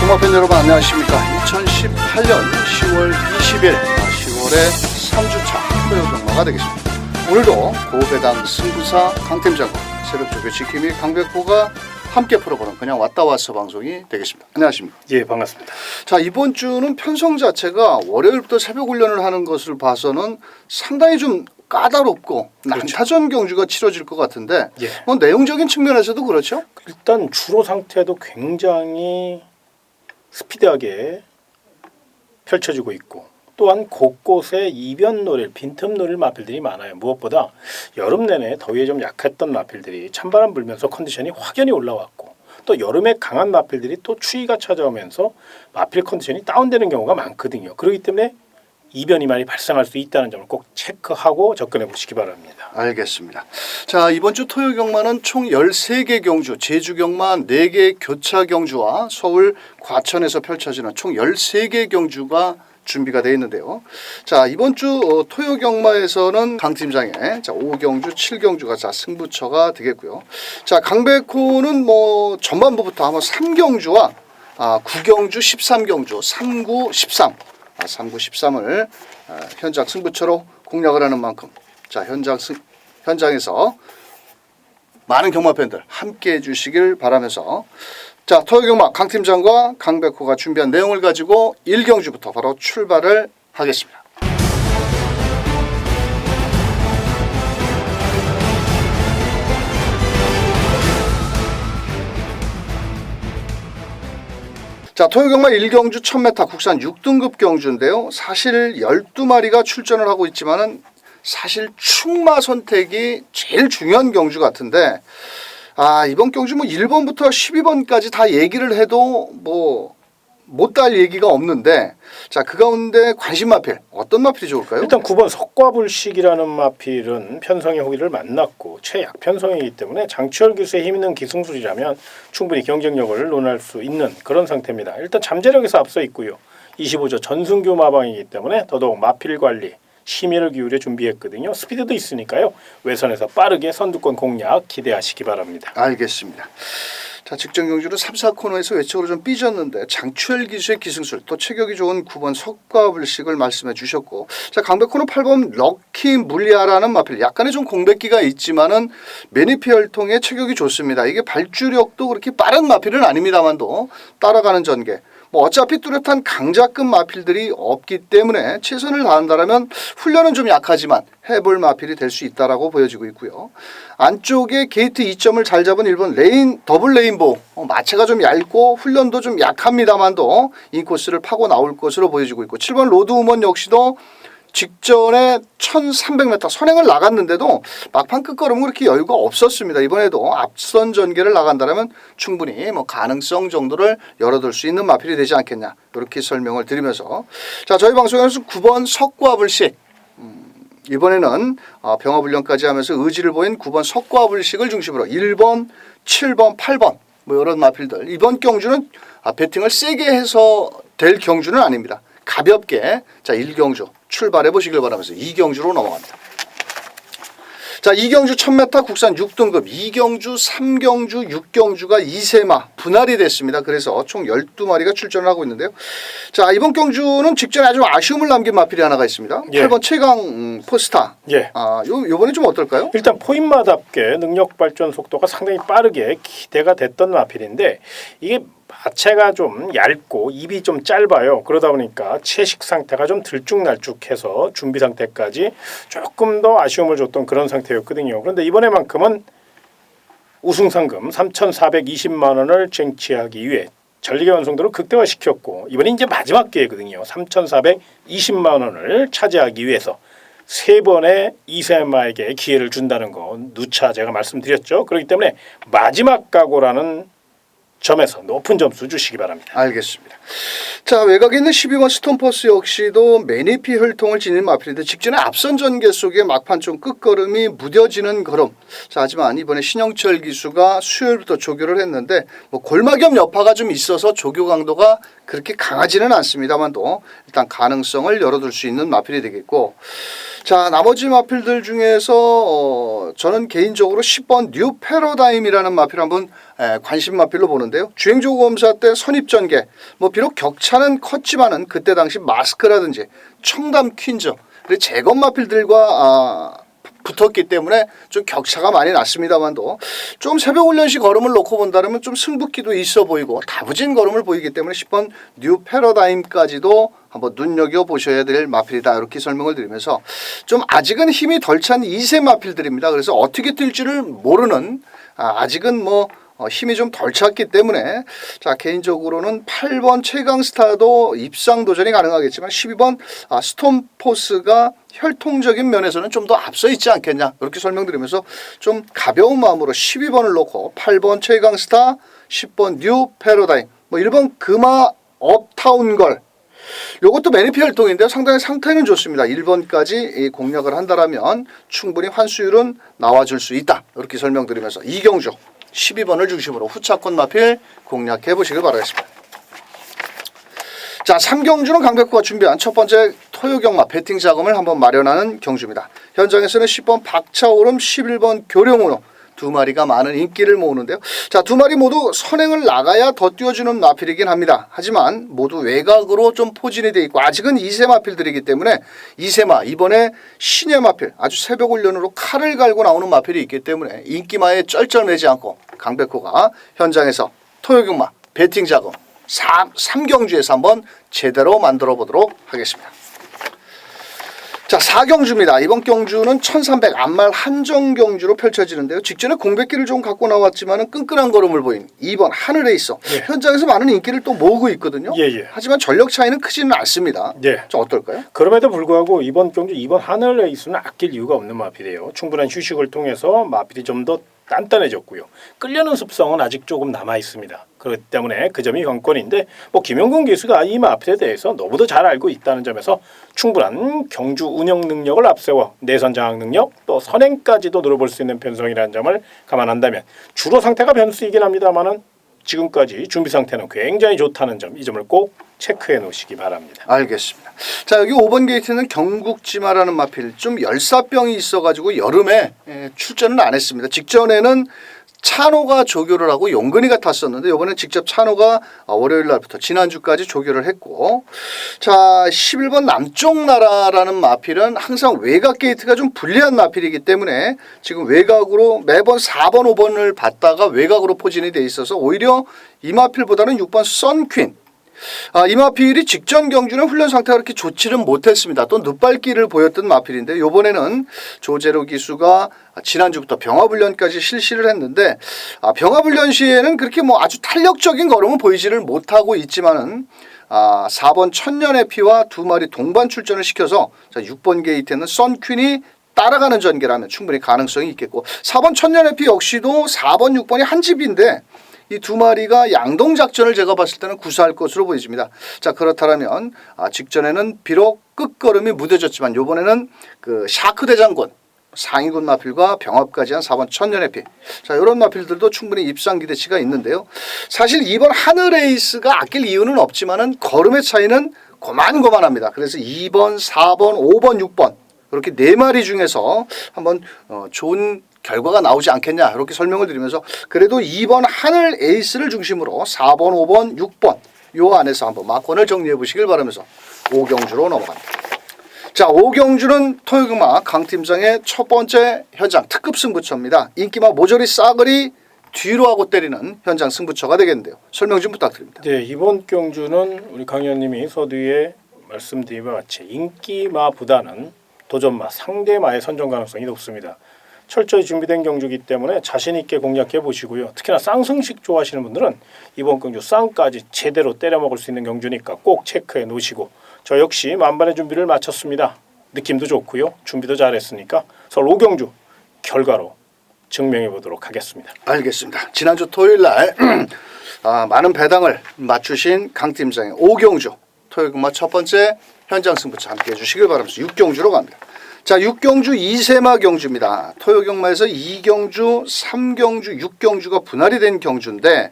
경마팬 여러분 안녕하십니까. 2018년 10월 20일 10월의 3주차 토요 경마가 되겠습니다. 오늘도 고배당 승부사 강팀장과 새벽 조교 지킴이 강백호가 함께 풀어보는 그냥 왔다 왔어 방송이 되겠습니다. 안녕하십니까. 예, 반갑습니다. 자, 이번 주는 편성 자체가 월요일부터 새벽 훈련을 하는 것을 봐서는 상당히 좀 까다롭고 난타전 경주가 치러질 것 같은데 예. 뭐 내용적인 측면에서도 그렇죠? 일단 주로 상태도 굉장히 스피드하게 펼쳐지고 있고 또한 곳곳에 이변 노릴, 빈틈 노릴 마필들이 많아요. 무엇보다 여름 내내 더위에 좀 약했던 마필들이 찬바람 불면서 컨디션이 확연히 올라왔고 또 여름에 강한 마필들이 또 추위가 찾아오면서 마필 컨디션이 다운되는 경우가 많거든요. 그렇기 때문에 이변이 많이 발생할 수 있다는 점을 꼭 체크하고 접근해 보시기 바랍니다. 알겠습니다. 자, 이번 주 토요 경마는 총 13개 경주, 제주 경마 4개 교차 경주와 서울 과천에서 펼쳐지는 총 13개 경주가 준비가 되어 있는데요. 자, 이번 주 토요 경마에서는 강 팀장의 5경주, 7경주가 승부처가 되겠고요. 자, 강백호는 뭐 전반부부터 한번 3경주와 9경주, 13경주, 3구, 13 3구 13을 현장 승부처로 공략을 하는 만큼 자 현장에서 많은 경마 팬들 함께 해주시길 바라면서 자 토요 경마 강 팀장과 강백호가 준비한 내용을 가지고 1경주부터 바로 출발을 하겠습니다. 자, 토요경마 1경주 1000m 국산 6등급 경주인데요. 사실 12마리가 출전을 하고 있지만은 사실 충마 선택이 제일 중요한 경주 같은데 이번 경주 뭐 1번부터 12번까지 다 얘기를 해도 뭐 못할 얘기가 없는데 자, 그 가운데 관심 마필 어떤 마필이 좋을까요? 일단 9번 석과불식이라는 마필은 편성의 호기를 만났고 최약 편성이기 때문에 장추열 기수에 힘있는 기승술이라면 충분히 경쟁력을 논할 수 있는 그런 상태입니다. 일단 잠재력에서 앞서 있고요. 25조 전승규 마방이기 때문에 더더욱 마필 관리 심의를 기울여 준비했거든요. 스피드도 있으니까요. 외선에서 빠르게 선두권 공략 기대하시기 바랍니다. 알겠습니다. 자, 직전 경주로 3, 4코너에서 외적으로 좀 삐졌는데 장추열 기수의 기승술 또 체격이 좋은 9번 석과불식을 말씀해 주셨고 자, 강백호는 8번 럭키 물리아라는 마필 약간의 좀 공백기가 있지만은 매니피 혈통의 체격이 좋습니다. 이게 발주력도 그렇게 빠른 마필은 아닙니다만도 따라가는 전개 뭐 어차피 뚜렷한 강자급 마필들이 없기 때문에 최선을 다한다라면 훈련은 좀 약하지만 해볼 마필이 될 수 있다라고 보여지고 있고요. 안쪽에 게이트 2점을 잘 잡은 1번 레인 더블 레인보우 마체가 좀 얇고 훈련도 좀 약합니다만도 인코스를 파고 나올 것으로 보여지고 있고 7번 로드우먼 역시도 직전에 1300m 선행을 나갔는데도 막판 끝걸음은 그렇게 여유가 없었습니다. 이번에도 앞선 전개를 나간다면 충분히 뭐 가능성 정도를 열어둘 수 있는 마필이 되지 않겠냐 이렇게 설명을 드리면서 자 저희 방송에서 9번 석과불식 이번에는 병화불련까지 하면서 의지를 보인 9번 석과불식을 중심으로 1번, 7번, 8번 뭐 이런 마필들 이번 경주는 배팅을 세게 해서 될 경주는 아닙니다. 가볍게 자 1경주 출발해 보시길 바라면서 2경주로 넘어갑니다. 자 2경주 1000m 국산 6등급 2경주 3경주 6경주가 2세마 분할이 됐습니다. 그래서 총 12마리가 출전을 하고 있는데요. 자 이번 경주는 직전에 아주 아쉬움을 남긴 마필이 하나가 있습니다. 예. 8번 최강 포스타. 예. 요번에 좀 어떨까요? 일단 포인마답게 능력 발전 속도가 상당히 빠르게 기대가 됐던 마필인데 이게 하체가 좀 얇고 입이 좀 짧아요. 그러다 보니까 채식 상태가 좀 들쭉날쭉해서 준비 상태까지 조금 더 아쉬움을 줬던 그런 상태였거든요. 그런데 이번에만큼은 우승 상금 3,420만 원을 쟁취하기 위해 전리계 완성도를 극대화시켰고 이번에 이제 마지막 기회거든요. 3,420만 원을 차지하기 위해서 세 번의 이세마에게 기회를 준다는 거 누차 제가 말씀드렸죠. 그렇기 때문에 마지막 각오라는 점에서 높은 점수 주시기 바랍니다. 알겠습니다. 자 외곽에 있는 12번 스톤퍼스 역시도 매니피 혈통을 지닌 마필인데 직전에 앞선 전개 속에 막판 좀 끝걸음이 무뎌지는 걸음. 자 하지만 이번에 신영철 기수가 수요일부터 조교를 했는데 뭐 골마겸 여파가 좀 있어서 조교 강도가 그렇게 강하지는 않습니다만도 일단 가능성을 열어둘 수 있는 마필이 되겠고 자, 나머지 마필들 중에서 저는 개인적으로 10번 뉴 패러다임이라는 마필 한번 관심 마필로 보는데요. 주행조 검사 때 선입전개 뭐 비록 격차는 컸지만은 그때 당시 마스크라든지 청담 퀸즈 그리고 재건 마필들과 붙었기 때문에 좀 격차가 많이 났습니다만도 좀 새벽 훈련시 걸음을 놓고 본다면 좀 승부기도 있어 보이고 다부진 걸음을 보이기 때문에 10번 뉴 패러다임까지도 한번 눈여겨보셔야 될 마필이다 이렇게 설명을 드리면서 좀 아직은 힘이 덜 찬 2세 마필들입니다. 그래서 어떻게 뛸지를 모르는 아직은 뭐 힘이 좀 덜 찼기 때문에 자 개인적으로는 8번 최강스타도 입상 도전이 가능하겠지만 12번 스톰포스가 혈통적인 면에서는 좀 더 앞서 있지 않겠냐 이렇게 설명드리면서 좀 가벼운 마음으로 12번을 놓고 8번 최강스타 10번 뉴 패러다임 뭐 1번 금화 업타운걸 요것도 매니피 혈통인데요. 상당히 상태는 좋습니다. 1번까지 공략을 한다라면 충분히 환수율은 나와줄 수 있다 이렇게 설명드리면서 이경주 12번을 중심으로 후차권 마필 공략해 보시길 바라겠습니다. 자, 3경주는 강백호가 준비한 첫 번째 토요경마 배팅 자금을 한번 마련하는 경주입니다. 현장에서는 10번 박차오름 11번 교령으로 두 마리가 많은 인기를 모으는데요. 자, 두 마리 모두 선행을 나가야 더 띄워주는 마필이긴 합니다. 하지만 모두 외곽으로 좀 포진이 돼 있고 아직은 2세 마필들이기 때문에 2세마 이번에 신예 마필 아주 새벽 훈련으로 칼을 갈고 나오는 마필이 있기 때문에 인기마에 쩔쩔매지 않고 강백호가 현장에서 토요경마 배팅 자금 3경주에서 한번 제대로 만들어 보도록 하겠습니다. 자, 4경주입니다. 이번 경주는 1300 암말 한정경주로 펼쳐지는데요. 직전에 공백기를 좀 갖고 나왔지만 끈끈한 걸음을 보인 2번 하늘에 있어. 예. 현장에서 많은 인기를 또 모으고 있거든요. 하지만 전력 차이는 크지는 않습니다. 좀 어떨까요? 그럼에도 불구하고 이번 경주 2번 하늘 레이스는 아낄 이유가 없는 마필이에요. 충분한 휴식을 통해서 마필이 좀 더 단단해졌고요. 끌려는 습성은 아직 조금 남아 있습니다. 그렇기 때문에 그 점이 관건인데 뭐 김영근 기수가 이 마필에 대해서 너무도 잘 알고 있다는 점에서 충분한 경주 운영 능력을 앞세워 내선 장악 능력 또 선행까지도 노려볼 수 있는 편성이라는 점을 감안한다면 주로 상태가 변수이긴 합니다만은 지금까지 준비 상태는 굉장히 좋다는 점 이 점을 꼭 체크해 놓으시기 바랍니다. 알겠습니다. 자, 여기 5번 게이트는 경국지마라는 마필 좀 열사병이 있어가지고 여름에 출전은 안 했습니다. 직전에는 찬호가 조교를 하고 용근이가 탔었는데 이번엔 직접 찬호가 월요일 날부터 지난주까지 조교를 했고 자 11번 남쪽 나라라는 마필은 항상 외곽 게이트가 좀 불리한 마필이기 때문에 지금 외곽으로 매번 4번 5번을 받다가 외곽으로 포진이 돼 있어서 오히려 이 마필보다는 6번 썬퀸 이 마필이 직전 경주는 훈련 상태가 그렇게 좋지는 못했습니다. 또 늦발길을 보였던 마필인데 이번에는 조재로 기수가 지난주부터 병합훈련까지 실시를 했는데 병합훈련 시에는 그렇게 뭐 아주 탄력적인 걸음은 보이지를 못하고 있지만은 4번 천년의 피와 두 마리 동반 출전을 시켜서 6번 게이트에는 썬퀸이 따라가는 전개라면 충분히 가능성이 있겠고 4번 천년의 피 역시도 4번 6번이 한 집인데 이 두 마리가 양동 작전을 제가 봤을 때는 구사할 것으로 보여집니다. 자 그렇다면 직전에는 비록 끝걸음이 무뎌졌지만 이번에는 그 샤크 대장군 상위군 마필과 병합까지 한 4번 천년의 피. 자 이런 마필들도 충분히 입상 기대치가 있는데요. 사실 이번 하늘 에이스가 아낄 이유는 없지만은 걸음의 차이는 고만고만합니다. 그래서 2번, 4번, 5번, 6번 이렇게 네 마리 중에서 한번 좋은 결과가 나오지 않겠냐 이렇게 설명을 드리면서 그래도 2번 하늘 에이스를 중심으로 4번, 5번, 6번 요 안에서 한번 막권을 정리해 보시길 바라면서 5경주로 넘어갑니다. 자 5경주는 토요금마 강팀장의 첫 번째 현장 특급 승부처입니다. 인기마 모조리 싸그리 뒤로 하고 때리는 현장 승부처가 되겠는데요. 설명 좀 부탁드립니다. 네, 이번 경주는 우리 강 의원님이 서두에 말씀드린 바와 같이 인기마보다는 도전마, 상대마의 선정 가능성이 높습니다. 철저히 준비된 경주이기 때문에 자신 있게 공략해 보시고요. 특히나 쌍승식 좋아하시는 분들은 이번 경주 쌍까지 제대로 때려 먹을 수 있는 경주니까 꼭 체크해 놓으시고 저 역시 만반의 준비를 마쳤습니다. 느낌도 좋고요. 준비도 잘했으니까 서울 5경주 결과로 증명해 보도록 하겠습니다. 알겠습니다. 지난주 토요일 날 많은 배당을 맞추신 강 팀장의 5경주 토요일금마 첫 번째 현장 승부처 함께 해주시길 바라면서 6경주로 갑니다. 자 6경주 2세마 경주입니다. 토요경마에서 2경주, 3경주, 6경주가 분할이 된 경주인데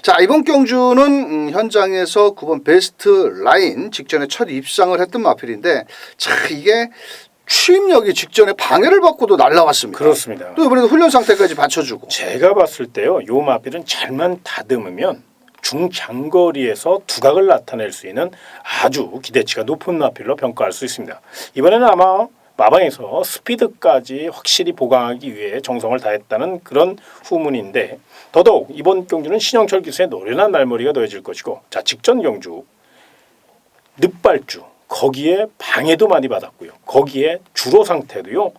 자 이번 경주는 현장에서 9번 베스트 라인 직전에 첫 입상을 했던 마필인데 자 이게 추임력이 직전에 방해를 받고도 날라왔습니다. 그렇습니다. 또 이번에도 훈련 상태까지 받쳐주고. 제가 봤을 때요, 요 마필은 잘만 다듬으면 중장거리에서 두각을 나타낼 수 있는 아주 기대치가 높은 마필로 평가할 수 있습니다. 이번에는 아마 마방에서 스피드까지 확실히 보강하기 위해 정성을 다했다는 그런 후문인데, 더더욱 이번 경주는 신영철 기수의 노련한 말머리가 더해질 것이고, 자, 직전 경주 늪발주 거기에 방해도 많이 받았고요. 거기에 주로 상태도요,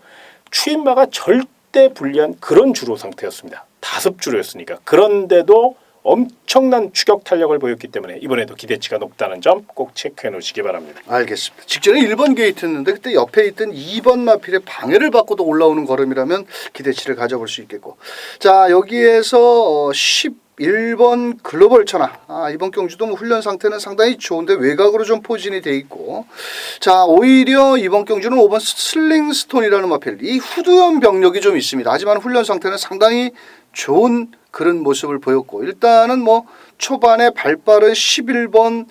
추임마가 절대 불리한 그런 주로 상태였습니다. 5주로였으니까. 그런데도 엄청난 추격 탄력을 보였기 때문에 이번에도 기대치가 높다는 점 꼭 체크해 놓으시기 바랍니다. 알겠습니다. 직전에 1번 게이트였는데 그때 옆에 있던 2번 마필의 방해를 받고도 올라오는 걸음이라면 기대치를 가져볼 수 있겠고. 자, 여기에서 11번 글로벌 천하. 이번 경주도 뭐 훈련 상태는 상당히 좋은데 외곽으로 좀 포진이 돼 있고. 자, 오히려 이번 경주는 5번 슬링스톤이라는 마필. 이 후두연 병력이 좀 있습니다. 하지만 훈련 상태는 상당히 좋은 그런 모습을 보였고, 일단은 뭐 초반에 발빠른 11번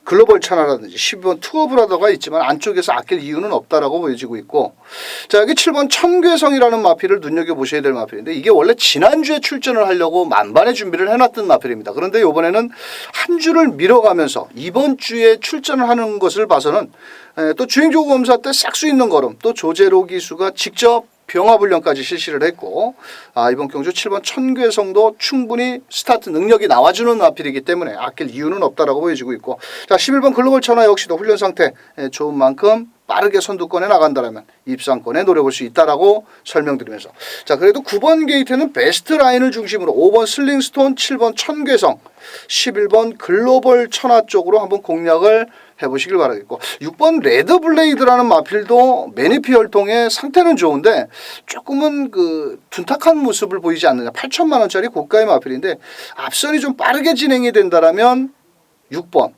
글로벌 천하라든지 12번 투어브라더가 있지만 안쪽에서 아낄 이유는 없다라고 보여지고 있고, 자, 여기 7번 청괴성이라는 마필을 눈여겨보셔야 될 마필인데, 이게 원래 지난주에 출전을 하려고 만반의 준비를 해놨던 마필입니다. 그런데 이번에는 한 주를 밀어가면서 이번 주에 출전을 하는 것을 봐서는 또 주행조구 검사 때 싹수 있는 걸음, 또 조재로 기수가 직접 병합훈련까지 실시를 했고, 이번 경주 7번 천괴성도 충분히 스타트 능력이 나와주는 마필이기 때문에 아낄 이유는 없다라고 보여지고 있고, 자, 11번 글로벌 천하 역시도 훈련 상태 좋은 만큼 빠르게 선두권에 나간다라면 입상권에 노려볼 수 있다라고 설명드리면서, 자, 그래도 9번 게이트는 베스트 라인을 중심으로 5번 슬링스톤, 7번 천괴성, 11번 글로벌 천하 쪽으로 한번 공략을 해보시길 바라겠고, 6번 레드블레이드라는 마필도 매니피 혈통의 상태는 좋은데 조금은 그 둔탁한 모습을 보이지 않느냐. 8천만 원짜리 고가의 마필인데 앞선이 좀 빠르게 진행이 된다라면 6번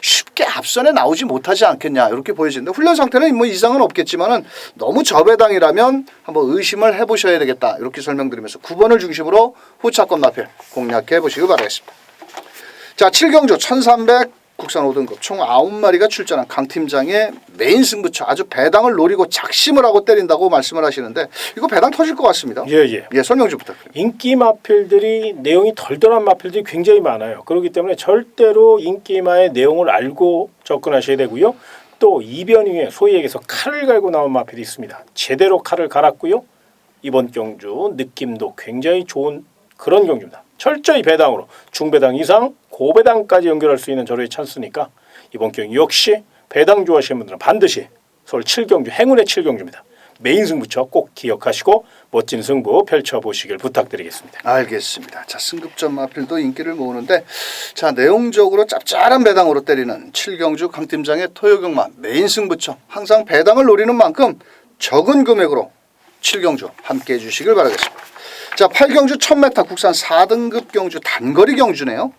쉽게 앞선에 나오지 못하지 않겠냐 이렇게 보여지는데, 훈련 상태는 뭐 이상은 없겠지만은 너무 저배당이라면 한번 의심을 해보셔야 되겠다 이렇게 설명드리면서 9번을 중심으로 후차권 마필 공략해 보시길 바라겠습니다. 자, 7경주 1300 국산 5등급 총 9마리가 출전한 강 팀장의 메인 승부처, 아주 배당을 노리고 작심을 하고 때린다고 말씀을 하시는데, 이거 배당 터질 것 같습니다. 예, 설명 좀 부탁드립니다. 인기 마필들이 내용이 덜덜한 마필들이 굉장히 많아요. 그렇기 때문에 절대로 인기마의 내용을 알고 접근하셔야 되고요. 또 이변 위에 소위 얘기해서 칼을 갈고 나온 마필이 있습니다. 제대로 칼을 갈았고요. 이번 경주 느낌도 굉장히 좋은 그런 경주입니다. 철저히 배당으로 중배당 이상 고배당까지 연결할 수 있는 저로의 찬스니까 이번 경기 역시 배당 좋아하시는 분들은 반드시 서울 7경주 행운의 7경주입니다. 메인 승부처 꼭 기억하시고 멋진 승부 펼쳐보시길 부탁드리겠습니다. 알겠습니다. 자, 승급전 마필도 인기를 모으는데, 자, 내용적으로 짭짤한 배당으로 때리는 7경주 강팀장의 토요경마 메인 승부처, 항상 배당을 노리는 만큼 적은 금액으로 7경주 함께해 주시길 바라겠습니다. 자, 8경주 1000m 국산 4등급 경주 단거리 경주네요.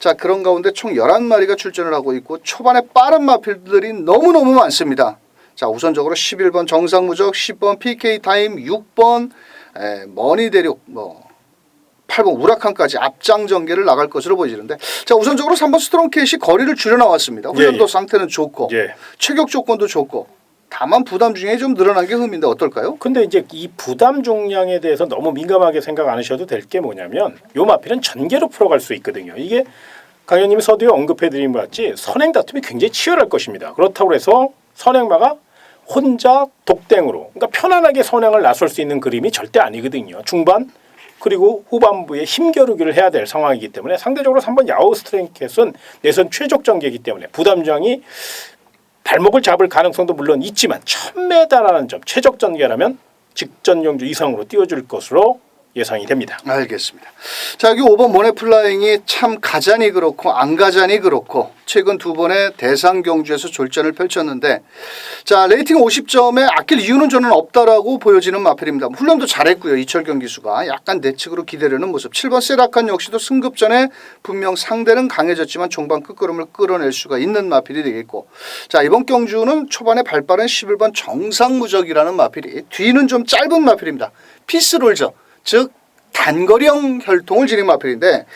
자, 그런 가운데 총 11마리가 출전을 하고 있고 초반에 빠른 마필들이 너무너무 많습니다. 자, 우선적으로 11번 정상무적, 10번 PK타임, 6번 머니 대륙, 8번 우라칸까지 앞장 전개를 나갈 것으로 보여지는데, 자, 우선적으로 3번 스트롱캣이 거리를 줄여 나왔습니다. 훈련도 상태는 좋고 체격 조건도 좋고, 다만 부담 중량이 좀 늘어난 게 흠인데 어떨까요? 근데 이제 이 부담 중량에 대해서 너무 민감하게 생각 안 하셔도 될 게 뭐냐면, 요 마필은 전개로 풀어갈 수 있거든요. 이게 강현님이 서두에 언급해드린 것 같이 선행 다툼이 굉장히 치열할 것입니다. 그렇다고 해서 선행마가 혼자 독땡으로, 그러니까 편안하게 선행을 나설 수 있는 그림이 절대 아니거든요. 중반 그리고 후반부에 힘겨루기를 해야 될 상황이기 때문에 상대적으로 3번 야후 스트랭켓은 내선 최적 전개이기 때문에 부담 중량이 발목을 잡을 가능성도 물론 있지만 1000m라는 점, 최적 전개라면 직전 경주 이상으로 띄워줄 것으로 예상이 됩니다. 알겠습니다. 자, 여기 5번 모네플라잉이 참 가자니 그렇고 안 가자니 그렇고 최근 두 번의 대상 경주에서 졸전을 펼쳤는데, 자, 레이팅 50점에 아낄 이유는 저는 없다라고 보여지는 마필입니다. 훈련도 잘했고요. 이철경 기수가 약간 내측으로 기대려는 모습. 7번 세라칸 역시도 승급전에 분명 상대는 강해졌지만 종반 끝걸음을 끌어낼 수가 있는 마필이 되겠고, 자, 이번 경주는 초반에 발빠른 11번 정상무적이라는 마필이 뒤는 좀 짧은 마필입니다. 피스롤저, 즉 단거리형 혈통을 지닌 마필인데,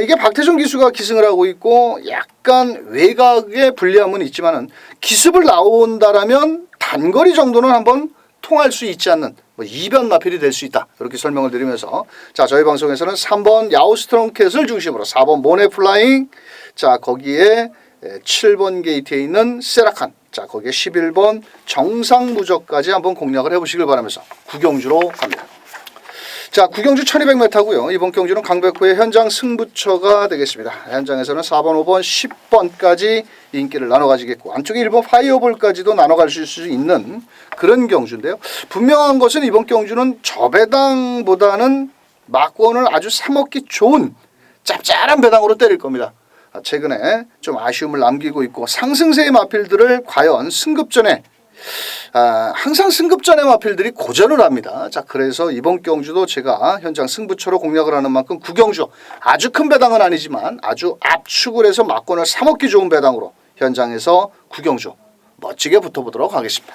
이게 박태준 기수가 기승을 하고 있고 약간 외곽에 불리함은 있지만은 기습을 나온다라면 단거리 정도는 한번 통할 수 있지 않는 뭐 이변 마필이 될 수 있다. 이렇게 설명을 드리면서 자 저희 방송에서는 3번 야우스트롱캣을 중심으로 4번 모네플라잉 자 거기에 7번 게이트에 있는 세라칸 자 거기에 11번 정상무적까지 한번 공략을 해보시길 바라면서 구경주로 갑니다. 자 구경주 1200m고요. 이번 경주는 강백호의 현장 승부처가 되겠습니다. 현장에서는 4번, 5번, 10번까지 인기를 나눠 가지겠고 안쪽에 1번 파이어볼까지도 나눠 가실 수 있는 그런 경주인데요. 분명한 것은 이번 경주는 저배당보다는 막권을 아주 사먹기 좋은 짭짤한 배당으로 때릴 겁니다. 최근에 좀 아쉬움을 남기고 있고 상승세의 마필들을 과연 승급전에 항상 승급전의 마필들이 고전을 합니다. 자 그래서 이번 경주도 제가 현장 승부처로 공략을 하는 만큼 구경주 아주 큰 배당은 아니지만 아주 압축을 해서 막권을 사먹기 좋은 배당으로 현장에서 구경주 멋지게 붙어보도록 하겠습니다.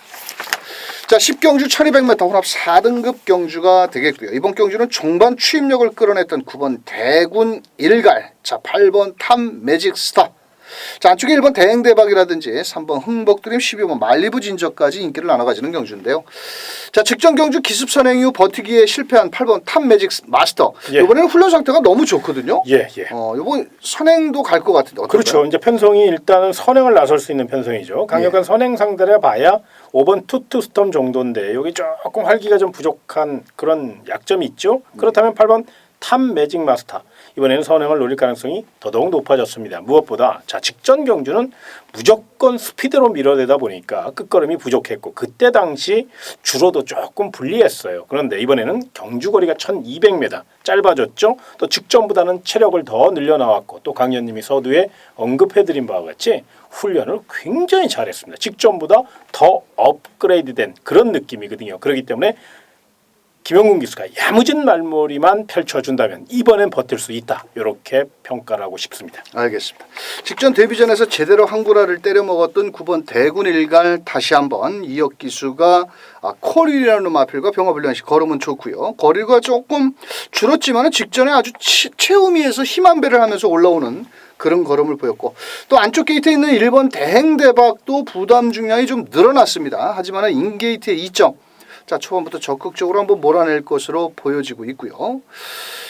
자 10경주 1200m 혼합 4등급 경주가 되겠고요. 이번 경주는 종반 추임력을 끌어냈던 9번 대군 일갈 자 8번 탐 매직 스타 자 안쪽에 1번 대행대박이라든지 3번 흥복드림 12번 말리부 진저까지 인기를 나눠가지는 경주인데요. 자 직전 경주 기습 선행 이후 버티기에 실패한 8번 탑 매직 마스터 예. 이번에는 훈련 상태가 너무 좋거든요. 예. 이번 선행도 갈 것 같은데 어떨까요? 그렇죠. 이제 편성이 일단은 선행을 나설 수 있는 편성이죠. 강력한 선행 상대를 봐야 5번 투투스톰 정도인데 여기 조금 활기가 좀 부족한 그런 약점이 있죠. 그렇다면 8번 탑 매직 마스터 이번에는 선행을 노릴 가능성이 더더욱 높아졌습니다. 무엇보다 자 직전 경주는 무조건 스피드로 밀어내다 보니까 끝걸음이 부족했고 그때 당시 주로도 조금 불리했어요. 그런데 이번에는 경주거리가 1200m 짧아졌죠. 또 직전보다는 체력을 더 늘려나왔고 또 강연님이 서두에 언급해드린 바와 같이 훈련을 굉장히 잘했습니다. 직전보다 더 업그레이드된 그런 느낌이거든요. 그렇기 때문에 김영군 기수가 야무진 말머리만 펼쳐준다면 이번엔 버틸 수 있다. 이렇게 평가를 하고 싶습니다. 알겠습니다. 직전 데뷔전에서 제대로 한구라를 때려 먹었던 9번 대군 일갈 다시 한번 이혁 기수가 콜이라는 마필과 병합훈련 시 걸음은 좋고요. 거리가 조금 줄었지만 직전에 아주 최우미에서 힘 한 배를 하면서 올라오는 그런 걸음을 보였고 또 안쪽 게이트에 있는 1번 대행대박도 부담 중량이 좀 늘어났습니다. 하지만 인게이트의 2점 자 초반부터 적극적으로 한번 몰아낼 것으로 보여지고 있고요.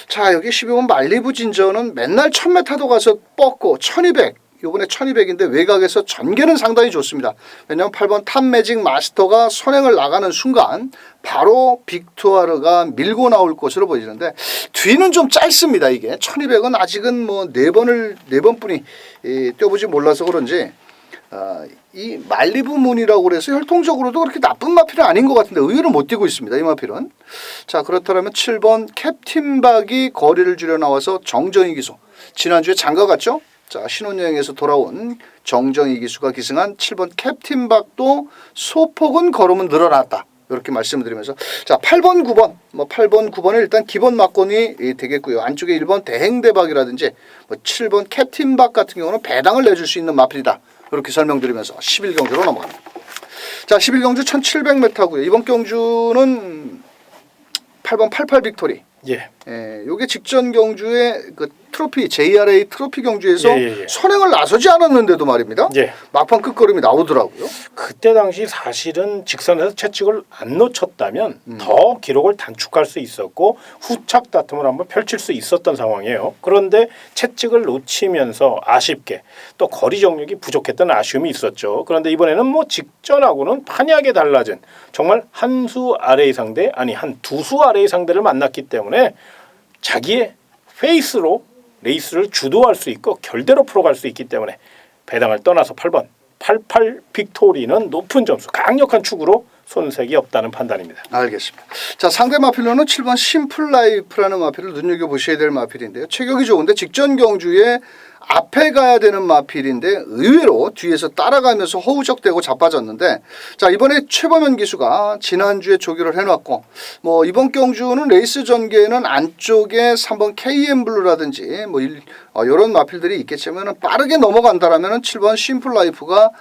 자 여기 12번 말리부 진저는 맨날 1000m도 가서 뻗고 1200 이번에 1200인데 외곽에서 전개는 상당히 좋습니다. 왜냐하면 8번 탑 매직 마스터가 선행을 나가는 순간 바로 빅투아르가 밀고 나올 것으로 보이는데 뒤는 좀 짧습니다. 이게 1200은 아직은 뭐 4번뿐이 뛰어보지 몰라서 그런지 이 말리부 문이라고 그래서 혈통적으로도 그렇게 나쁜 마필은 아닌 것 같은데 의외로 못 뛰고 있습니다. 이 마필은. 자 그렇다면 7번 캡틴박이 거리를 줄여 나와서 정정희 기수. 지난주에 장가 갔죠? 자 신혼여행에서 돌아온 정정희 기수가 기승한 7번 캡틴박도 소폭은 걸음은 늘어났다. 이렇게 말씀드리면서 자 8번 9번 뭐 8번 9번은 일단 기본 막권이 되겠고요. 안쪽에 1번 대행대박이라든지 뭐 7번 캡틴박 같은 경우는 배당을 내줄 수 있는 마필이다. 이렇게 설명드리면서 11경주로 넘어갑니다. 자 11경주 1700m고요. 이번 경주는 8번 88 빅토리. 요게 직전 경주에 그 트로피 JRA 트로피 경주에서 선행을 나서지 않았는데도 말입니다. 막판 끝걸음이 나오더라고요. 그때 당시 사실은 직선에서 채찍을 안 놓쳤다면 더 기록을 단축할 수 있었고 후착 다툼을 한번 펼칠 수 있었던 상황이에요. 그런데 채찍을 놓치면서 아쉽게 또 거리 정력이 부족했던 아쉬움이 있었죠. 그런데 이번에는 뭐 직전하고는 판이하게 달라진 정말 한 수 아래의 상대 아니 한 두 수 아래의 상대를 만났기 때문에 자기의 페이스로 레이스를 주도할 수 있고 결대로 풀어갈 수 있기 때문에 배당을 떠나서 8번 88 빅토리는 높은 점수 강력한 축으로 손색이 없다는 판단입니다. 알겠습니다. 자 상대 마필로는 7번 심플라이프라는 마필을 눈여겨보셔야 될 마필인데요. 체격이 좋은데 직전 경주에 앞에 가야 되는 마필인데 의외로 뒤에서 따라가면서 허우적대고 자빠졌는데 자 이번에 최범현 기수가 지난주에 조교를 해놨고 뭐 이번 경주는 레이스 전개에는 안쪽에 3번 KM블루라든지 뭐 이런 마필들이 있겠지만 빠르게 넘어간다라면 7번 심플라이프가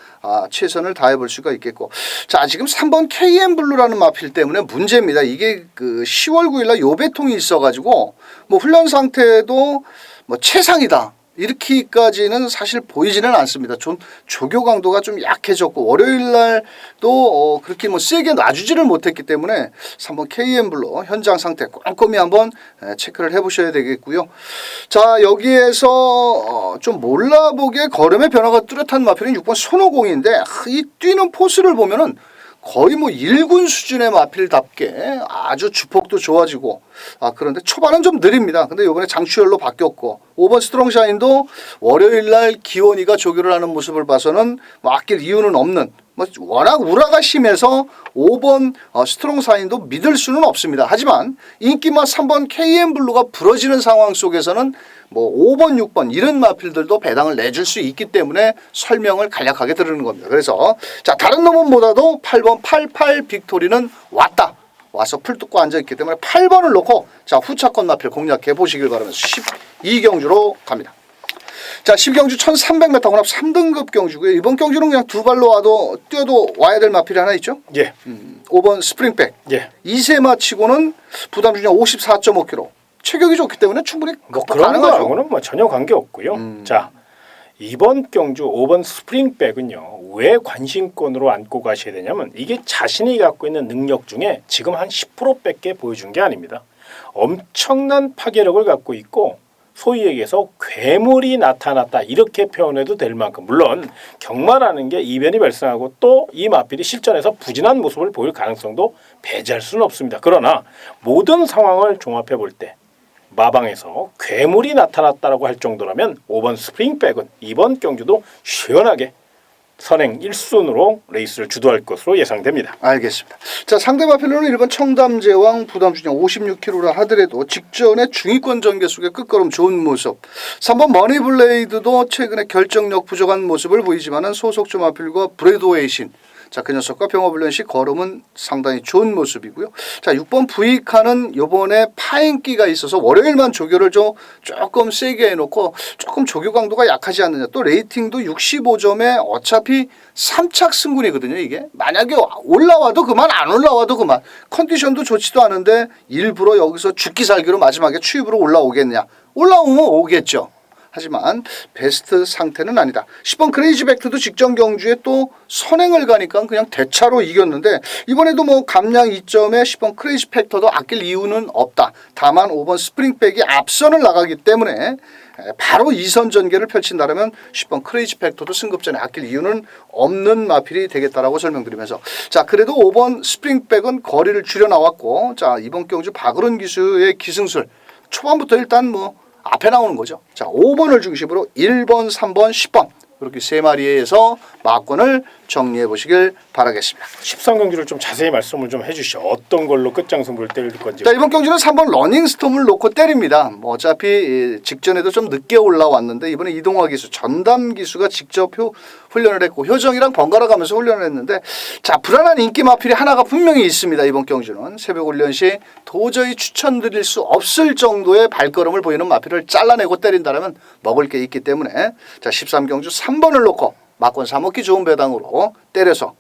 최선을 다해볼 수가 있겠고 자 지금 3번 KM블루라는 마필 때문에 문제입니다. 이게 그 10월 9일날 요배통이 있어가지고 뭐 훈련 상태도 뭐 최상이다. 이렇게까지는 사실 보이지는 않습니다. 좀 조교 강도가 좀 약해졌고 월요일 날도 그렇게 뭐 세게 놔주지를 못했기 때문에 3번 KM블루 현장 상태 꼼꼼히 한번 체크를 해보셔야 되겠고요. 자, 여기에서 좀 몰라보게 걸음의 변화가 뚜렷한 마필은 6번 손오공인데 이 뛰는 포스를 보면은 거의 뭐 1군 수준의 마필답게 아주 주폭도 좋아지고 그런데 초반은 좀 느립니다. 근데 이번에 장추열로 바뀌었고 5번 스트롱샤인도 월요일날 기원이가 조교를 하는 모습을 봐서는 뭐 아낄 이유는 없는 뭐 워낙 우라가 심해서 5번 스트롱샤인도 믿을 수는 없습니다. 하지만 인기맛 3번 KM블루가 부러지는 상황 속에서는 뭐 5번, 6번 이런 마필들도 배당을 내줄 수 있기 때문에 설명을 간략하게 드리는 겁니다. 그래서 자, 다른 놈은보다도 8번 88 빅토리는 왔다. 와서 풀 뜯고 앉아있기 때문에 8번을 놓고 자, 후차권 마필 공략해 보시길 바라면서 12경주로 갑니다. 자, 12경주 1300m 혼합 3등급 경주고요. 이번 경주는 그냥 두 발로 와도 뛰어도 와야 될 마필이 하나 있죠. 예. 5번 스프링백. 예. 이세마 치고는 부담 중량 54.5kg. 체격이 좋기 때문에 충분히 극복 그런 가능하죠. 거하고는 뭐 전혀 관계 없고요. 자, 이번 경주 5번 스프링백은요. 왜 관심권으로 안고 가셔야 되냐면 이게 자신이 갖고 있는 능력 중에 지금 한 10%밖에 보여준 게 아닙니다. 엄청난 파괴력을 갖고 있고 소위 얘기해서 괴물이 나타났다 이렇게 표현해도 될 만큼 물론 경마라는 게 이변이 발생하고 또 이 마필이 실전에서 부진한 모습을 보일 가능성도 배제할 수는 없습니다. 그러나 모든 상황을 종합해 볼 때 마방에서 괴물이 나타났다라고 할 정도라면 5번 스프링백은 이번 경주도 시원하게 선행 1순으로 레이스를 주도할 것으로 예상됩니다. 알겠습니다. 자, 상대 마필로는 1번 청담제왕 부담 중량 56kg라 하더라도 직전에 중위권 전개 속에 끝걸음 좋은 모습. 3번 머니블레이드도 최근에 결정력 부족한 모습을 보이지만은 소속주 마필과 브레드웨이신. 자, 그 녀석과 병어블렌 시 걸음은 상당히 좋은 모습이고요. 자, 6번 부이카는 요번에 파인기가 있어서 월요일만 조교를 조금 세게 해놓고 조금 조교 강도가 약하지 않느냐. 또 레이팅도 65점에 어차피 3착 승군이거든요. 이게 만약에 올라와도 그만 안 올라와도 그만 컨디션도 좋지도 않은데 일부러 여기서 죽기 살기로 마지막에 추입으로 올라오겠냐. 올라오면 오겠죠. 하지만 베스트 상태는 아니다. 10번 크레이지백트도 직전 경주에 또 선행을 가니까 그냥 대차로 이겼는데 이번에도 뭐 감량 2점에 10번 크레이지 팩터도 아낄 이유는 없다. 다만 5번 스프링백이 앞선을 나가기 때문에 바로 2선 전개를 펼친다면 10번 크레이지 팩터도 승급전에 아낄 이유는 없는 마필이 되겠다라고 설명드리면서 자, 그래도 5번 스프링백은 거리를 줄여 나왔고 자, 이번 경주 박으론 기수의 기승술 초반부터 일단 뭐 앞에 나오는 거죠. 자, 5번을 중심으로 1번, 3번, 10번 이렇게 세 마리에서 마권을 정리해 보시길 바라겠습니다. 13경주를 좀 자세히 말씀을 좀 해주시죠. 어떤 걸로 끝장승부를 때릴 건지. 자, 이번 경주는 3번 러닝스톰을 놓고 때립니다. 뭐 어차피 직전에도 좀 늦게 올라왔는데 이번에 이동화 기수, 전담 기수가 직접 훈련을 했고 효정이랑 번갈아 가면서 훈련을 했는데 자, 불안한 인기 마필이 하나가 분명히 있습니다. 이번 경주는 새벽 훈련 시 도저히 추천드릴 수 없을 정도의 발걸음을 보이는 마필을 잘라내고 때린다면 먹을 게 있기 때문에 자, 13경주 3번을 놓고 막권 사먹기 좋은 배당으로 때려서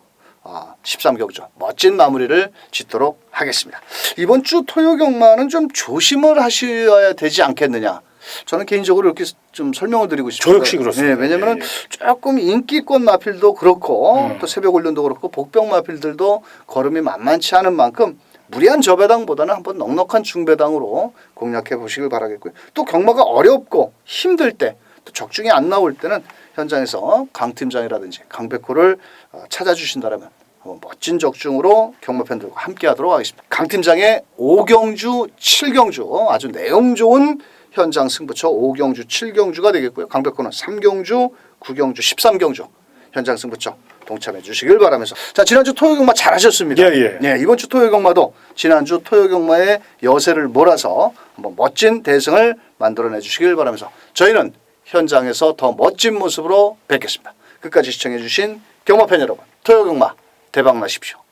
13경주 멋진 마무리를 짓도록 하겠습니다. 이번 주 토요 경마는 좀 조심을 하셔야 되지 않겠느냐. 저는 개인적으로 이렇게 좀 설명을 드리고 싶습니다. 저 역시 그렇습니다. 네, 왜냐하면 조금 인기권 마필도 그렇고 또 새벽 훈련도 그렇고 복병 마필들도 걸음이 만만치 않은 만큼 무리한 저배당보다는 한번 넉넉한 중배당으로 공략해 보시길 바라겠고요. 또 경마가 어렵고 힘들 때 또 적중이 안 나올 때는 현장에서 강 팀장이라든지 강백호를 찾아주신다면 멋진 적중으로 경마 팬들과 함께하도록 하겠습니다. 강 팀장의 5경주, 7경주 아주 내용 좋은 현장 승부처 5경주, 7경주가 되겠고요. 강백호는 3경주, 9경주, 13경주 현장 승부처 동참해 주시길 바라면서 자, 지난주 토요경마 잘하셨습니다. 예. 네, 이번 주 토요경마도 지난주 토요경마의 여세를 몰아서 한번 멋진 대승을 만들어내 주시길 바라면서 저희는 현장에서 더 멋진 모습으로 뵙겠습니다. 끝까지 시청해 주신 경마팬 여러분, 토요경마 대박 나십시오.